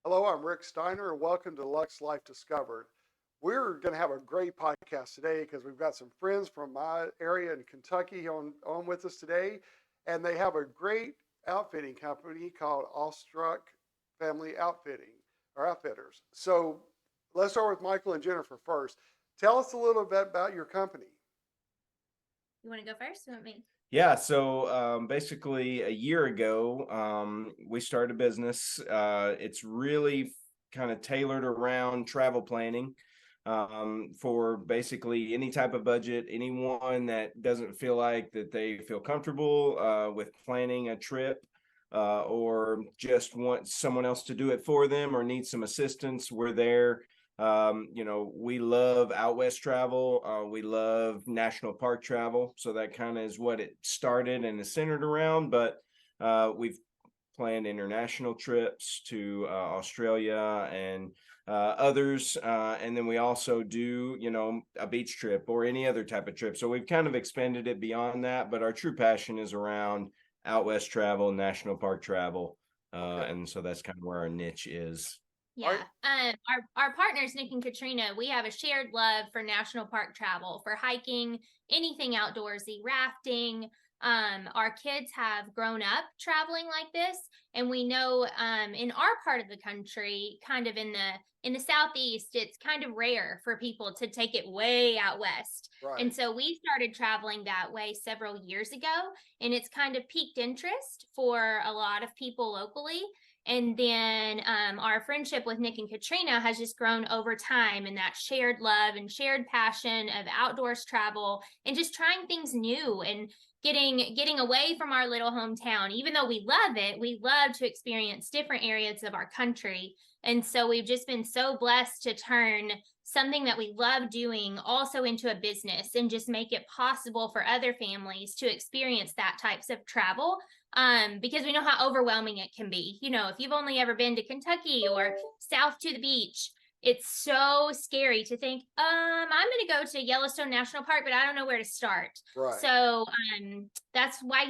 Hello, I'm Rick Steiner, and welcome to Lux Life Discovered. We're going to have a great podcast today because we've got some friends from my area in Kentucky on with us today, and they have a great outfitting company called Awestruck Family Outfitting or Outfitters. So let's start with Michael and Jennifer first. Tell us a little bit about your company. You want to go first? You want me? Yeah, so basically a year ago, we started a business. It's really kind of tailored around travel planning for basically any type of budget, anyone that doesn't feel like that they feel comfortable with planning a trip or just want someone else to do it for them or need some assistance. We're there. We love out west travel. We love national park travel. So that kind of is what it started and is centered around. But we've planned international trips to Australia and others. And then we also do, a beach trip or any other type of trip. So we've kind of expanded it beyond that. But our true passion is around out west travel, national park travel. Okay. And so that's kind of where our niche is. Yeah. Our partners, Nick and Katrina, we have a shared love for national park travel, for hiking, anything outdoorsy, rafting. Our kids have grown up traveling like this, and we know in our part of the country, kind of in the southeast, it's kind of rare for people to take it way out west. Right. And so we started traveling that way several years ago, and it's kind of piqued interest for a lot of people locally. And then our friendship with Nick and Katrina has just grown over time, and that shared love and shared passion of outdoors travel and just trying things new and getting away from our little hometown. Even though we love it, we love to experience different areas of our country. And so we've just been so blessed to turn something that we love doing also into a business and just make it possible for other families to experience that types of travel, because we know how overwhelming it can be. If you've only ever been to Kentucky or south to the beach, it's so scary to think, I'm going to go to Yellowstone National Park, but I don't know where to start. Right. So that's why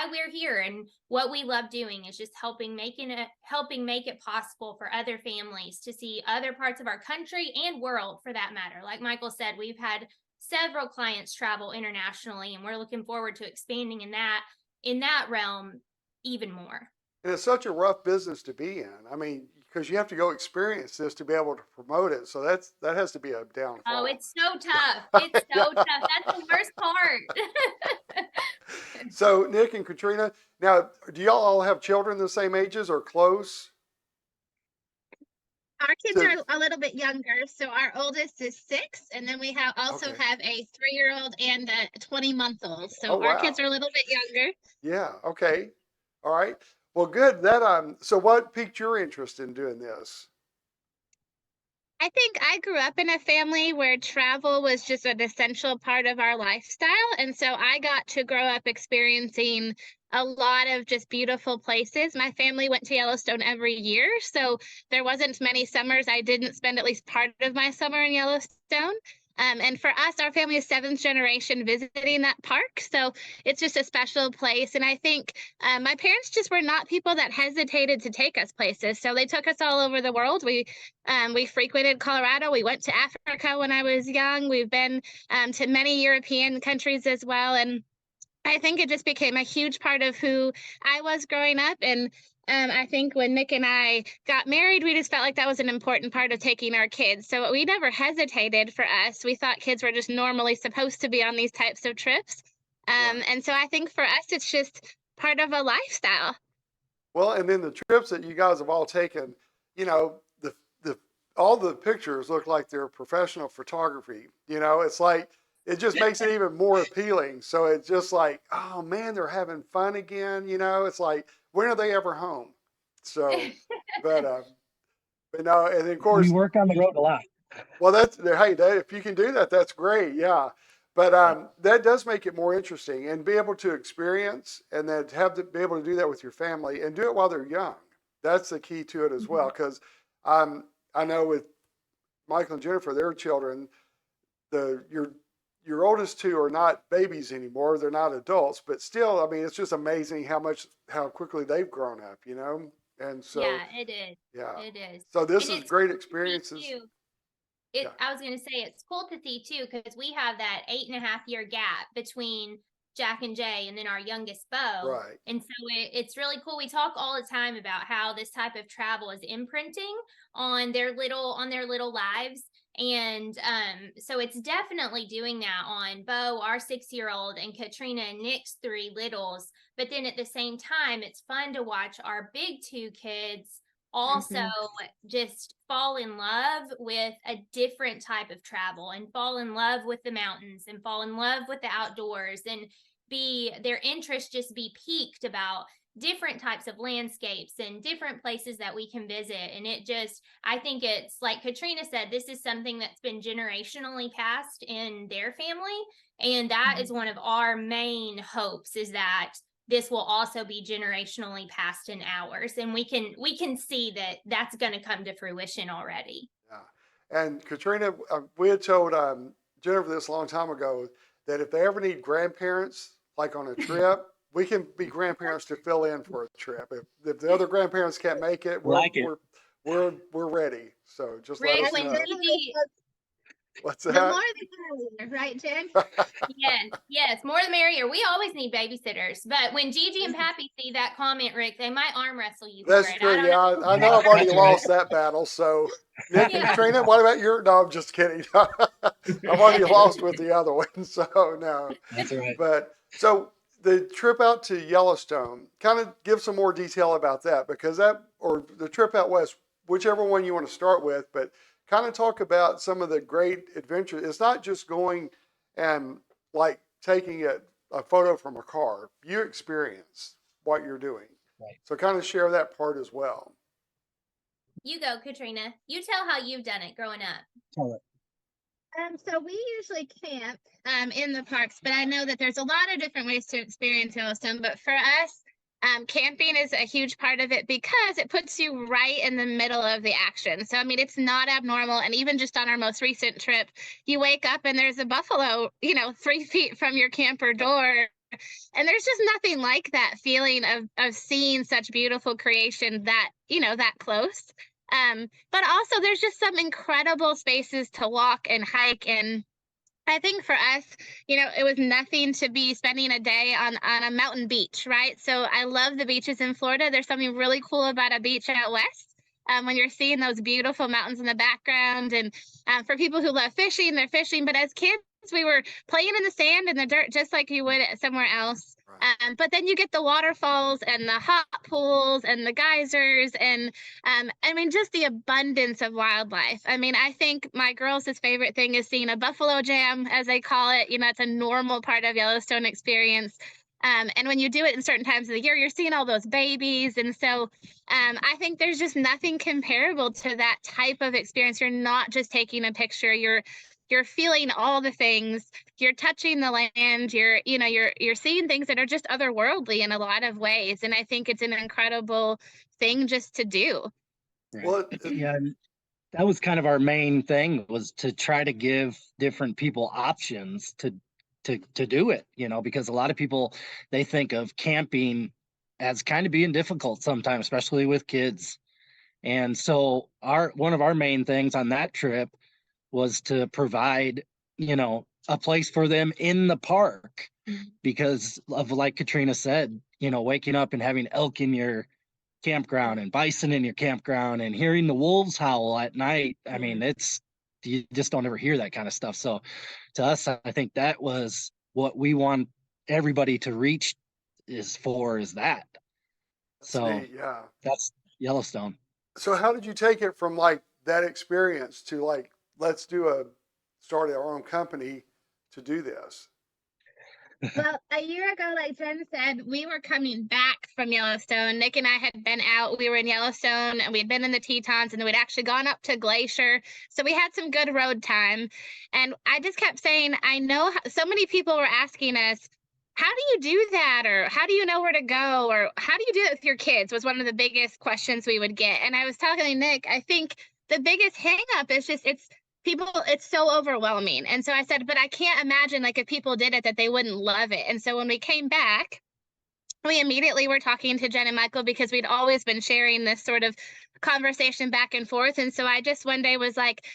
we're here, and what we love doing is just helping make it possible for other families to see other parts of our country and world, for that matter. Like Michael said, we've had several clients travel internationally, and we're looking forward to expanding in that realm even more. And it's such a rough business to be in. I mean, because you have to go experience this to be able to promote it. So that has to be a downfall. Oh, it's so tough. It's so tough. That's the worst part. So Nick and Katrina, now do y'all all have children the same ages or close? Our kids are a little bit younger, so our oldest is 6, and then we also have a 3-year-old and a 20-month-old. So our kids are a little bit younger. Yeah. Okay. All right. Well, good. So what piqued your interest in doing this? I think I grew up in a family where travel was just an essential part of our lifestyle. And so I got to grow up experiencing a lot of just beautiful places. My family went to Yellowstone every year, so there wasn't many summers I didn't spend at least part of my summer in Yellowstone. And for us, our family is 7th generation visiting that park. So it's just a special place. And I think my parents just were not people that hesitated to take us places. So they took us all over the world. We frequented Colorado. We went to Africa when I was young. We've been to many European countries as well. And I think it just became a huge part of who I was growing up. And I think when Nick and I got married, we just felt like that was an important part of taking our kids. So we never hesitated for us. We thought kids were just normally supposed to be on these types of trips. And so I think for us, it's just part of a lifestyle. Well, and then the trips that you guys have all taken, the all the pictures look like they're professional photography. It's like it just makes it even more appealing. So it's just like, oh man, they're having fun again. It's like, when are they ever home? So, but no, and of course we work on the road a lot. Well, if you can do that, that's great. Yeah. But that does make it more interesting, and be able to experience and then be able to do that with your family and do it while they're young. That's the key to it as well. Because I know with Michael and Jennifer, their children, your oldest 2 are not babies anymore. They're not adults, but still, I mean, it's just amazing how quickly they've grown up, And so, Yeah, it is. yeah. It is. So this And is it's great cool to see experiences. too. Yeah. I was gonna say it's cool to see too, because we have that 8.5 year gap between Jack and Jay and then our youngest Bo. Right. And so it's really cool. We talk all the time about how this type of travel is imprinting on their little lives. And so it's definitely doing that on Bo, our 6-year-old, and Katrina and Nick's 3 littles. But then at the same time, it's fun to watch our big 2 kids also just fall in love with a different type of travel and fall in love with the mountains and fall in love with the outdoors, and be their interest just be piqued about different types of landscapes and different places that we can visit. And it just, I think it's like Katrina said, this is something that's been generationally passed in their family, and that is one of our main hopes, is that this will also be generationally passed in ours, and we can see that that's going to come to fruition already. Yeah. And Katrina, we had told Jennifer this a long time ago that if they ever need grandparents, like on a trip, we can be grandparents to fill in for a trip. If the other grandparents can't make it, we're ready. So just let Rick, us when know. Gigi, What's The that? more the merrier, right, Jen? yes, more the merrier. We always need babysitters, but when Gigi and Pappy see that comment, Rick, they might arm wrestle you That's for it. true. I don't Yeah, know. I know I've already That's lost that battle. So, Nick and Yeah. Katrina, what about your? No, I'm just kidding. I've already lost with the other one. So, no. That's right. But so the trip out to Yellowstone, kind of give some more detail about that, because that, or the trip out west, whichever one you want to start with, but kind of talk about some of the great adventures. It's not just going and like taking a photo from a car. You experience what you're doing. Right. So kind of share that part as well. You go, Katrina. You tell how you've done it growing up. Tell it. So we usually camp in the parks, but I know that there's a lot of different ways to experience Yellowstone. But for us, camping is a huge part of it because it puts you right in the middle of the action. So, I mean, it's not abnormal. And even just on our most recent trip, you wake up and there's a buffalo, 3 feet from your camper door. And there's just nothing like that feeling of seeing such beautiful creation that close. But also there's just some incredible spaces to walk and hike. And I think for us, it was nothing to be spending a day on a mountain beach, right? So I love the beaches in Florida. There's something really cool about a beach out west. When you're seeing those beautiful mountains in the background. And for people who love fishing, they're fishing. But as kids, we were playing in the sand and the dirt just like you would somewhere else. Right. But then you get the waterfalls and the hot pools and the geysers and I mean, just the abundance of wildlife. I mean, I think my girls' favorite thing is seeing a buffalo jam, as they call it. It's a normal part of Yellowstone experience. And when you do it in certain times of the year, you're seeing all those babies. And so I think there's just nothing comparable to that type of experience. You're not just taking a picture, you're feeling all the things, you're touching the land, you're seeing things that are just otherworldly in a lot of ways. And I think it's an incredible thing just to do. Right. Well, Yeah, and that was kind of our main thing, was to try to give different people options to do it, because a lot of people, they think of camping as kind of being difficult sometimes, especially with kids. And so one of our main things on that trip was to provide, a place for them in the park, because of, like Katrina said, waking up and having elk in your campground and bison in your campground and hearing the wolves howl at night. I mean, you just don't ever hear that kind of stuff. So to us, I think that was what we want everybody to reach is that. that's So neat, yeah. that's Yellowstone. So how did you take it from like that experience to like, let's start our own company to do this? Well, a year ago, like Jen said, we were coming back from Yellowstone. Nick and I had been out. We were in Yellowstone and we had been in the Tetons, and then we'd actually gone up to Glacier. So we had some good road time. And I just kept saying, I know so many people were asking us, how do you do that? Or how do you know where to go? Or how do you do it with your kids? Was one of the biggest questions we would get. And I was talking to Nick, I think the biggest hang up is just, it's so overwhelming. And so I said, but I can't imagine, like, if people did it, that they wouldn't love it. And so when we came back, we immediately were talking to Jen and Michael because we'd always been sharing this sort of conversation back and forth. And so I just one day was like,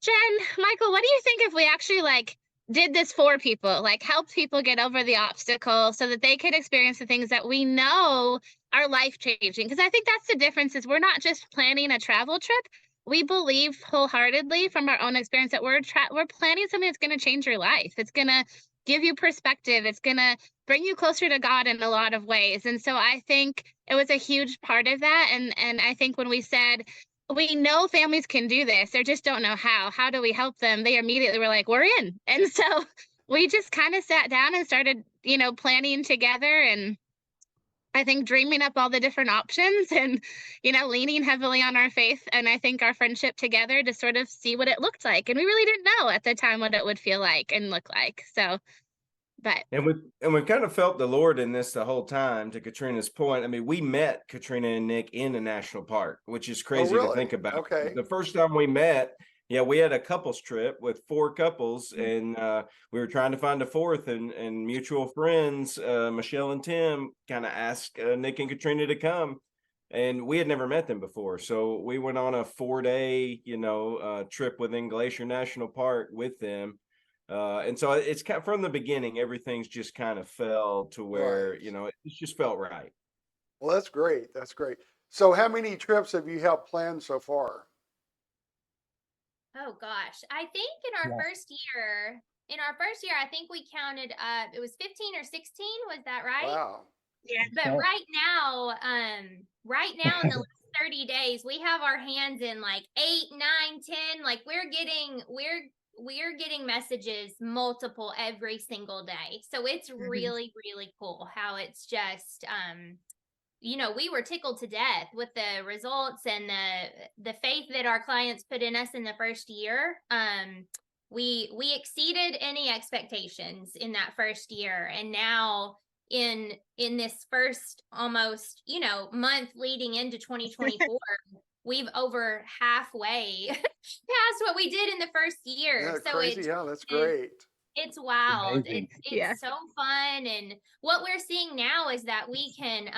Jen, Michael, what do you think if we actually like did this for people, like helped people get over the obstacle so that they could experience the things that we know are life changing? Because I think that's the difference is we're not just planning a travel trip. We believe wholeheartedly from our own experience that we're planning something that's going to change your life. It's going to give you perspective. It's going to bring you closer to God in a lot of ways. And so I think it was a huge part of that. And I think when we said, we know families can do this, they just don't know how. How do we help them? They immediately were like, we're in. And so we just kind of sat down and started, planning together and I think dreaming up all the different options and, leaning heavily on our faith and I think our friendship together to sort of see what it looked like. And we really didn't know at the time what it would feel like and look like. So but we kind of felt the Lord in this the whole time. To Katrina's point, I mean, we met Katrina and Nick in a national park, which is Oh, crazy to really? think about. Okay. The first time we met, yeah, we had a couples trip with 4 couples, and we were trying to find a fourth, and mutual friends, Michelle and Tim, kind of asked Nick and Katrina to come, and we had never met them before, so we went on a 4-day, trip within Glacier National Park with them. And so it's kind of, from the beginning, everything's just kind of fell to where, Right. it just felt right. Well, that's great. That's great. So how many trips have you helped plan so far? Oh gosh. I think in our Yeah. first year, I think we counted up, it was 15 or 16. Was that right? Wow. yeah. But So- right now in the last 30 days, we have our hands in like 8, 9, 10. Like we're getting messages multiple every single day. So it's really, really cool how it's just we were tickled to death with the results and the faith that our clients put in us in the first year. We exceeded any expectations in that first year, and now in this first almost month leading into 2024, we've over halfway past what we did in the first year. Yeah, So crazy. Yeah, that's great. it's wild. Amazing. It's so fun. And what we're seeing now is that we can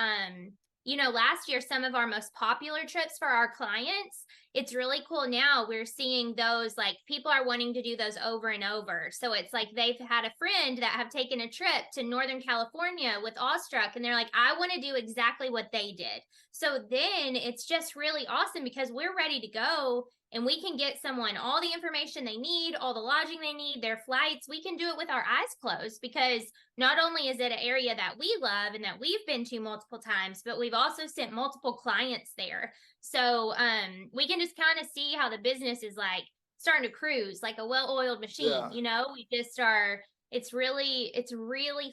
last year some of our most popular trips for our clients, it's really cool now. We're seeing those, like, people are wanting to do those over and over. So it's like they've had a friend that have taken a trip to Northern California with Awestruck, and they're like, I want to do exactly what they did. So then it's just really awesome because we're ready to go and we can get someone all the information they need, all the lodging they need, their flights. We can do it with our eyes closed because not only is it an area that we love and that we've been to multiple times, but we've also sent multiple clients there. So we can just kind of see how the business is like starting to cruise like a well-oiled machine. Yeah. We just are. It's really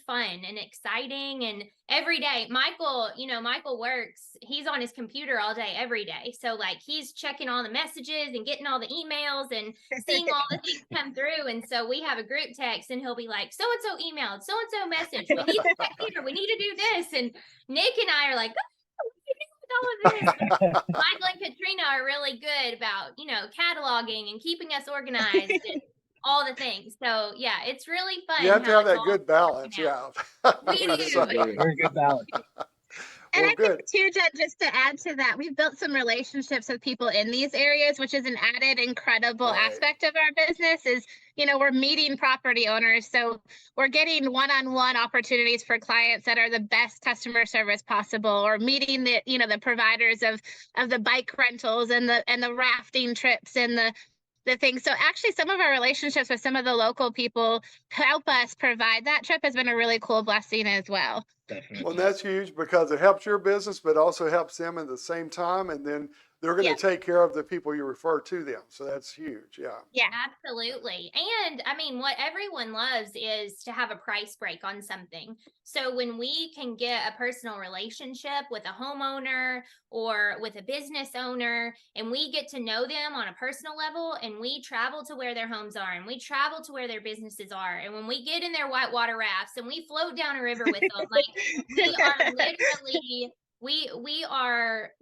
fun and exciting. And every day, Michael works, he's on his computer all day, every day. So like he's checking all the messages and getting all the emails and seeing all the things come through. And so we have a group text and he'll be like, so-and-so emailed, so-and-so message. We need to check here. We need to do this. And Nick and I are like, all of this. Michael and Katrina are really good about, cataloging and keeping us organized and all the things. So yeah, it's really fun. You have to how have it's that all good balance. working out. Yeah. We That's do. Very good balance. And Well, I good. think too, Jen, just to add to that, we've built some relationships with people in these areas, which is an added incredible Right. aspect of our business is, we're meeting property owners. So we're getting one-on-one opportunities for clients that are the best customer service possible, or meeting the providers of the bike rentals and the rafting trips and the things. So actually some of our relationships with some of the local people help us provide that trip has been a really cool blessing as well. Definitely. Well, that's huge because it helps your business, but also helps them at the same time. And then they're going to Yep. take care of the people you refer to them. So that's huge. Yeah. Yeah. Absolutely. And I mean, what everyone loves is to have a price break on something. So when we can get a personal relationship with a homeowner or with a business owner, and we get to know them on a personal level, and we travel to where their homes are and we travel to where their businesses are. And when we get in their whitewater rafts and we float down a river with them, like we are literally we are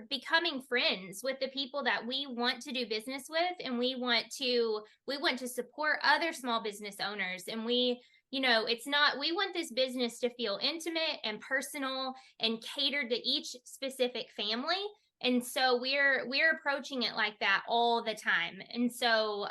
becoming friends with the people that we want to do business with, and we want to support other small business owners, and we you know, it's not, we want this business to feel intimate and personal and catered to each specific family. And so we're approaching it like that all the time. And so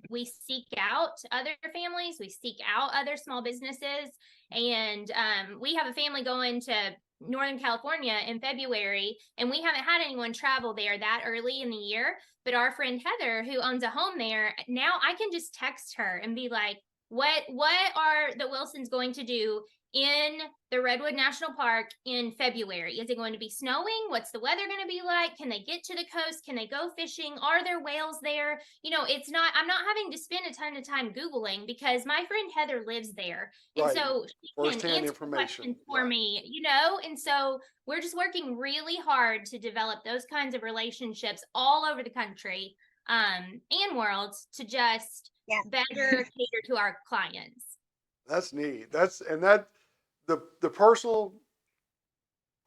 we seek out other families, we seek out other small businesses, and we have a family going to Northern California in February, and we haven't had anyone travel there that early in the year. But our friend Heather, who owns a home there, now I can just text her and be like, what are the Wilsons going to do in the Redwood National Park in February? Is it going to be snowing? What's the weather going to be like? Can they get to the coast? Can they go fishing? Are there whales there? You know, it's not, I'm not having to spend a ton of time Googling because my friend Heather lives there. And Right. so she can First-hand answer information. questions for me, you know? And so we're just working really hard to develop those kinds of relationships all over the country and world to just better cater to our clients. That's neat. The personal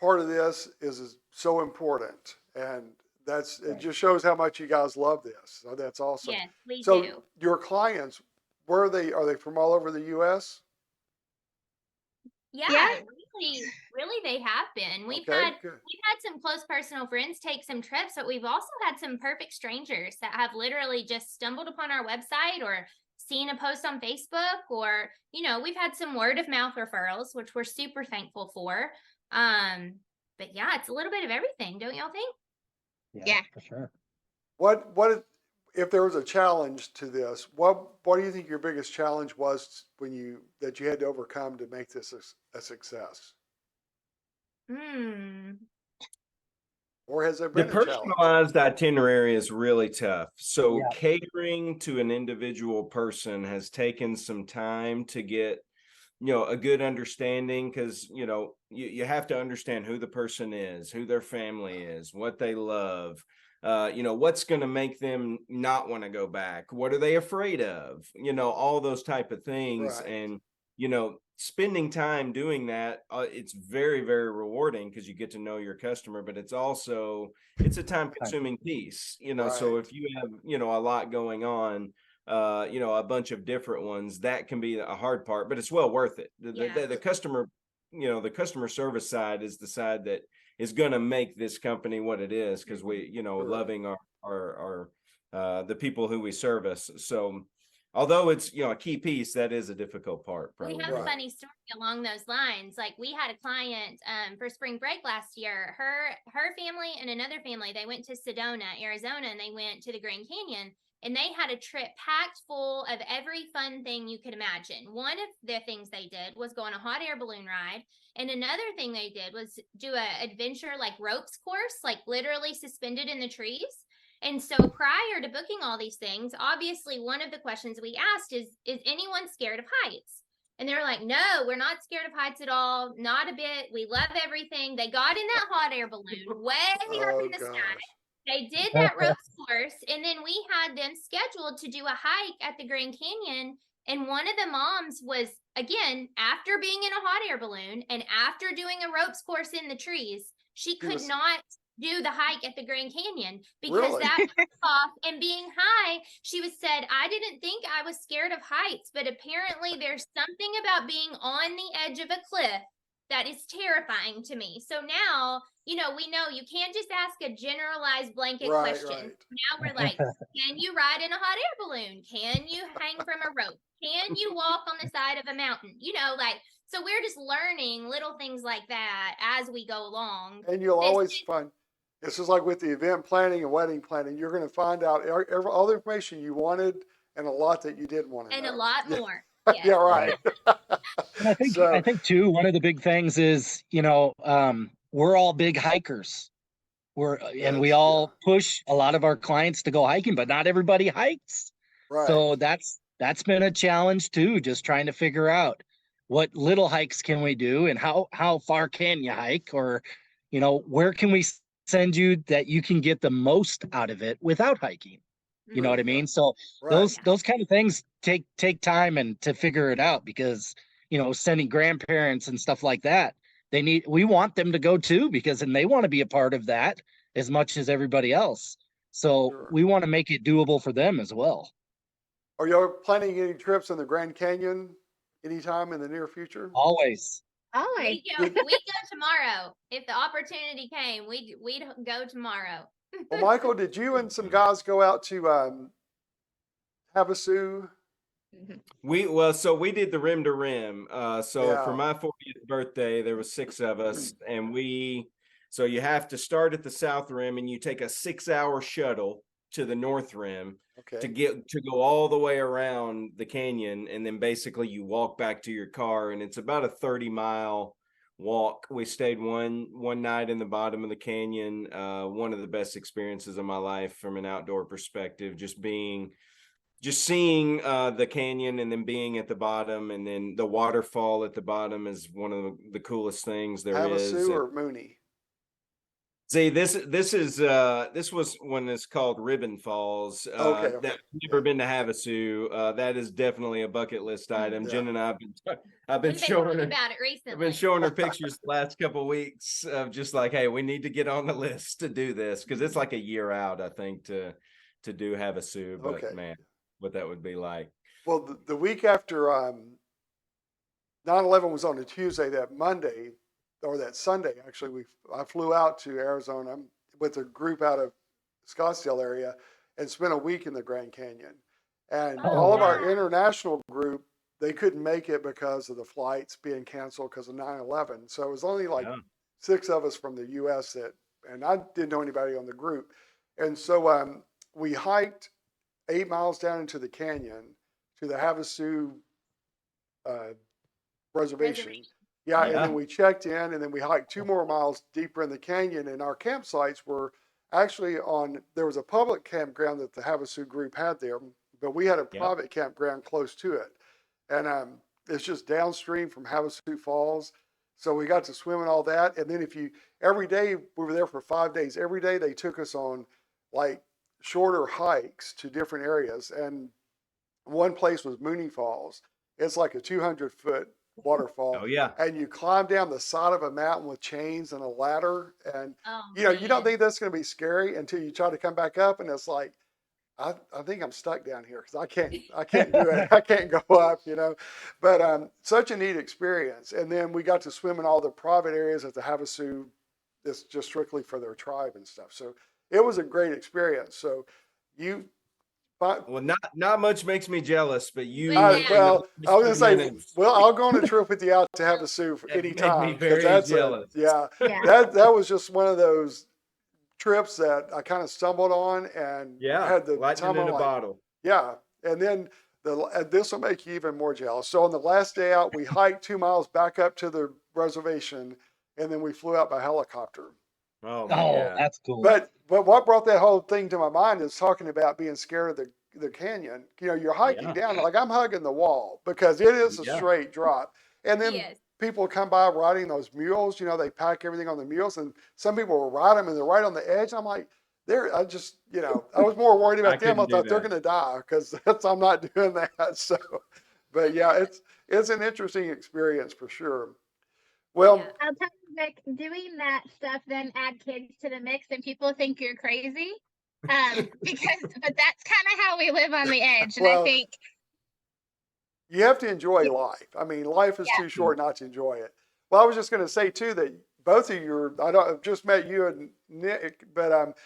part of this is so important, and it just shows how much you guys love this. So that's awesome. Yes, we So do. your clients, where are they? Are they from all over the U.S.? Yeah, really they have been. We've Okay, had good. some close personal friends take some trips, but we've also had some perfect strangers that have literally just stumbled upon our website or seen a post on Facebook, or, you know, we've had some word of mouth referrals, which we're super thankful for. But yeah, it's a little bit of everything, don't y'all think? Yeah. For sure. What if there was a challenge to this? What do you think your biggest challenge was that you had to overcome to make this a success? Or has there The been a challenge? personalized itinerary is really tough. So Yeah. catering to an individual person has taken some time to get, you know, a good understanding, because, you know, you have to understand who the person is, who their family is, what they love, you know, what's going to make them not want to go back, what are they afraid of, you know, all those type of things. Right. And, you know, spending time doing that, it's very, very rewarding because you get to know your customer, but it's a time consuming piece, you know. So Right. if you have, you know, a lot going on, you know, a bunch of different ones, that can be a hard part, but it's well worth it. The customer, you know, the customer service side is the side that is going to make this company what it is, because we, you know, Sure. loving our the people who we service. So although it's, you know, a key piece, that is a difficult part, probably. We have a funny story along those lines. Like, we had a client for spring break last year. Her family and another family, they went to Sedona, Arizona, and they went to the Grand Canyon. And they had a trip packed full of every fun thing you could imagine. One of the things they did was go on a hot air balloon ride. And another thing they did was do a adventure like ropes course, like literally suspended in the trees. And so prior to booking all these things, obviously one of the questions we asked is anyone scared of heights? And they're like, no, we're not scared of heights at all. Not a bit. We love everything. They got in that hot air balloon way up in the sky. They did that ropes course. And then we had them scheduled to do a hike at the Grand Canyon. And one of the moms was, again, after being in a hot air balloon and after doing a ropes course in the trees, she could not do the hike at the Grand Canyon because that off and being high, she was said, I didn't think I was scared of heights, but apparently there's something about being on the edge of a cliff that is terrifying to me. So now, you know, we know you can't just ask a generalized blanket question. Now we're like, can you ride in a hot air balloon? Can you hang from a rope? Can you walk on the side of a mountain? You know, like, so we're just learning little things like that as we go along. And you'll always find, this is like with the event planning and wedding planning, you're going to find out all the information you wanted and a lot that you didn't want to know. And a lot more. Yes. Yeah, right. And I think too, one of the big things is, you know, we're all big hikers. And we all push a lot of our clients to go hiking, but not everybody hikes. Right. So that's been a challenge too, just trying to figure out what little hikes can we do and how far can you hike, or, you know, where can we send you that you can get the most out of it without hiking. You know what I mean? So those kind of things take time and to figure it out, because, you know, sending grandparents and stuff like that, we want them to go too, because then they want to be a part of that as much as everybody else. So we want to make it doable for them as well. Are you planning any trips in the Grand Canyon anytime in the near future? Always. Always. We'd go tomorrow. If the opportunity came, we'd go tomorrow. Well, Michael, did you and some guys go out to Havasu? So we did the rim to rim. So for Yeah. my 40th birthday, there was 6 of us, and so you have to start at the south rim, and you take a 6-hour shuttle to the north rim Okay. to go all the way around the canyon, and then basically you walk back to your car, and it's about a 30-mile walk. We stayed one night in the bottom of the canyon. One of the best experiences of my life from an outdoor perspective, just seeing the canyon and then being at the bottom, and then the waterfall at the bottom is one of the coolest things there is. Havasu or Mooney? See, this was when it's called Ribbon Falls. Okay. That never been to Havasu. That is definitely a bucket list item. Yeah. Jen and I've been We've showing talking her about it recently. I've been showing her pictures the last couple of weeks of just like, hey, we need to get on the list to do this, because it's like a year out, I think, to do Havasu. But Okay. man, what that would be like. Well, the week after 9/11 was on a Tuesday, that Monday or that Sunday, actually, I flew out to Arizona with a group out of Scottsdale area and spent a week in the Grand Canyon. And Oh, all of our wow. international group, they couldn't make it because of the flights being canceled because of 9/11. So it was only like Yeah. 6 of us from the U.S. and I didn't know anybody on the group. And so we hiked 8 miles down into the canyon to the Havasu reservation. Yeah, and Yeah. then we checked in, and then we hiked 2 more miles deeper in the canyon. And our campsites were actually there was a public campground that the Havasu group had there, but we had a Yep. private campground close to it. And it's just downstream from Havasu Falls. So we got to swim and all that. And then every day, we were there for 5 days. Every day they took us on like shorter hikes to different areas. And one place was Mooney Falls. It's like a 200-foot waterfall. Oh yeah. And you climb down the side of a mountain with chains and a ladder. And, Oh, you don't man. think that's going to be scary until you try to come back up. And it's like, I think I'm stuck down here because I can't do it. I can't go up, But such a neat experience. And then we got to swim in all the private areas at the Havasu. It's just strictly for their tribe and stuff. So it was a great experience. So Well, not much makes me jealous, but you. Yeah. well, I was gonna say, minutes. well, I'll go on a trip with you out to Havasu for That any made time. me 'Cause very that's jealous. Yeah. that was just one of those trips that I kind of stumbled on and Yeah, had the lightning time in on a bottle. yeah. And then this will make you even more jealous. So on the last day out, we hiked 2 miles back up to the reservation, and then we flew out by helicopter. Oh my Oh, God. that's cool. But what brought that whole thing to my mind is talking about being scared of the canyon. You're hiking Yeah. down, like I'm hugging the wall because it is a Yeah. straight drop. And then Yes. people come by riding those mules, they pack everything on the mules, and some people will ride them and they're right on the edge. I'm like, I just, I was more worried about them. I couldn't do thought they're that. going to die because I'm not doing that. So, but yeah, it's an interesting experience for sure. Well, Yeah. I'll tell you, Vic, doing that stuff then add kids to the mix and people think you're crazy. But that's kind of how we live on the edge. And Well, I think you have to enjoy life. I mean, life is too short not to enjoy it. Well, I was just going to say too that both of you I've just met you and Nick, but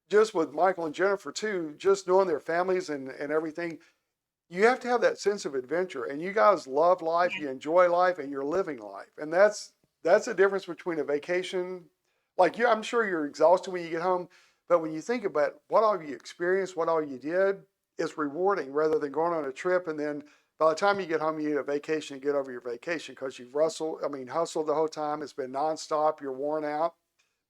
just with Michael and Jennifer too, just knowing their families and everything, you have to have that sense of adventure. And you guys love life, you enjoy life, and you're living life. And that's the difference between a vacation. Like I'm sure you're exhausted when you get home, but when you think about what all you experienced, what all you did, it's rewarding rather than going on a trip and then by the time you get home, you need a vacation and get over your vacation because you've hustled the whole time. It's been nonstop. You're worn out.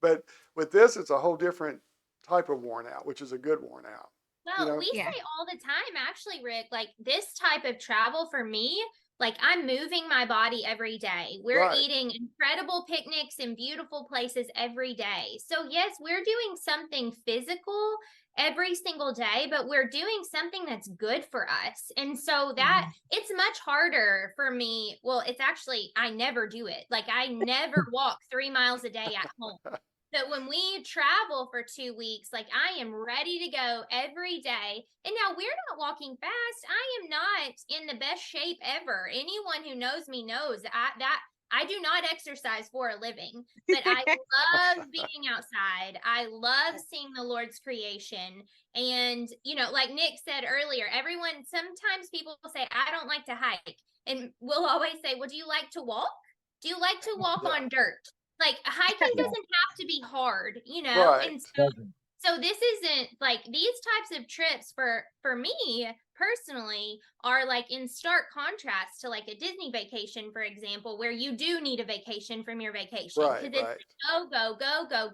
But with this, it's a whole different type of worn out, which is a good worn out. Well, we say all the time, actually, Rick, like this type of travel for me, like I'm moving my body every day. We're Right. eating incredible picnics in beautiful places every day. So yes, we're doing something physical every single day, but we're doing something that's good for us. And so that it's much harder for me. Well, it's actually, I never do it. Like I never walk 3 miles a day at home. But when we travel for 2 weeks, like I am ready to go every day. And now we're not walking fast. I am not in the best shape ever. Anyone who knows me knows that I do not exercise for a living, but I love being outside. I love seeing the Lord's creation. And, like Nick said earlier, sometimes people say, I don't like to hike. And we'll always say, well, do you like to walk? Do you like to walk Yeah. on dirt? Like hiking Yeah. doesn't have to be hard, Right. and Doesn't. so this isn't like these types of trips for me personally are like in stark contrast to like a Disney vacation, for example, where you do need a vacation from your vacation Right. because it's Right.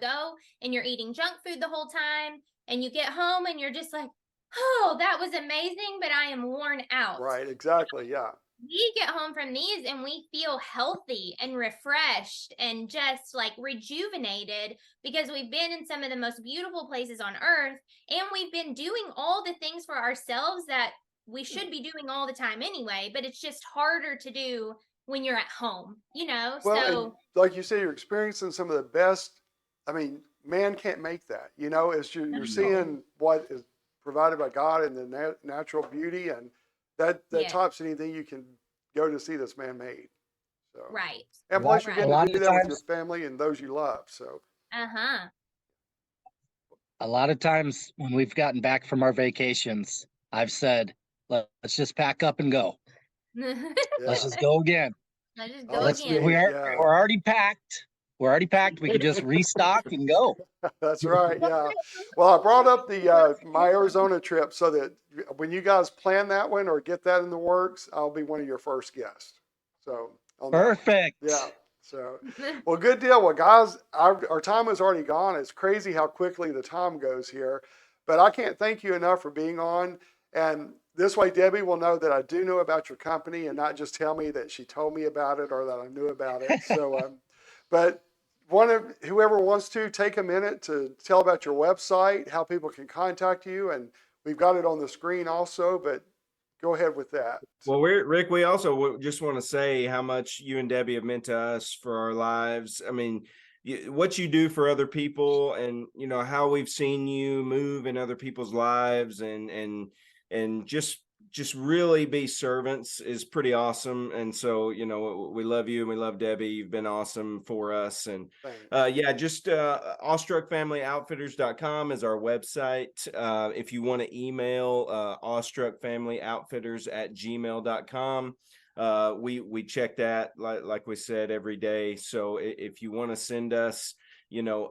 go, and you're eating junk food the whole time, and you get home and you're just like, oh, that was amazing, but I am worn out. Right. Exactly. Yeah. We get home from these and we feel healthy and refreshed and just like rejuvenated because we've been in some of the most beautiful places on earth, and we've been doing all the things for ourselves that we should be doing all the time anyway, but it's just harder to do when you're at home, Well, and so like you say, you're experiencing some of the best. I mean, man can't make that. It's you're No. seeing what is provided by God and the natural beauty, and that Yeah. tops anything you can go to see that's man made. So Right. and A lot- plus you Right. get a lot to do of that with your times, family and those you love. So Uh-huh. a lot of times when we've gotten back from our vacations, I've said, let's just pack up and go. yeah, Let's just go again. Let's just oh, go that's again. neat. We're Yeah, already packed. We're already packed. We could just restock and go. that's right. Yeah. Well, I brought up the my Arizona trip so that when you guys plan that one or get that in the works, I'll be one of your first guests. So on that one. Perfect. Yeah. So, well, good deal. Well, guys, our time is already gone. It's crazy how quickly the time goes here, but I can't thank you enough for being on. And this way, Debbie will know that I do know about your company and not just tell me that she told me about it or that I knew about it. So, but whoever wants to take a minute to tell about your website, how people can contact you, and we've got it on the screen also, but go ahead with that. Well, Rick, we also just want to say how much you and Debbie have meant to us for our lives. I mean, what you do for other people, and how we've seen you move in other people's lives, and just really be servants is pretty awesome. And so, we love you and we love Debbie. You've been awesome for us. And Thanks. yeah, just awestruckfamilyoutfitters.com is our website. If you want to email awestruckfamilyoutfitters@gmail.com. We check that like we said every day. So if you want to send us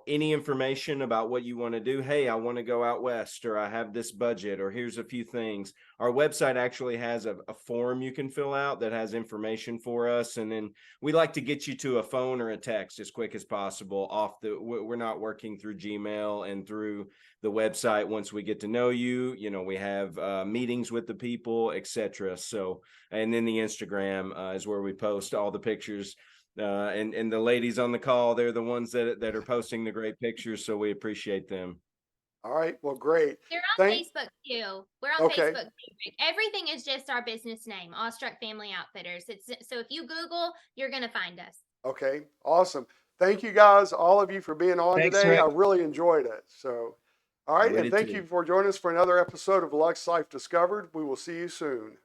any information about what you want to do, hey, I want to go out west, or I have this budget, or here's a few things. Our website actually has a form you can fill out that has information for us, and then we like to get you to a phone or a text as quick as possible. We're not working through Gmail and through the website. Once we get to know you, we have meetings with the people, etc. So, and then the Instagram is where we post all the pictures. And the ladies on the call, they're the ones that are posting the great pictures, so we appreciate them. All right. Well, great. They're on Facebook too. We're on Okay. Facebook too. Everything is just our business name, Awestruck Family Outfitters. So if you Google, you're gonna find us. Okay. Awesome. Thank you guys, all of you, for being on Thanks, today. Rick. I really enjoyed it. So, all right. We And did thank too. you for joining us for another episode of Lux Life Discovered. We will see you soon.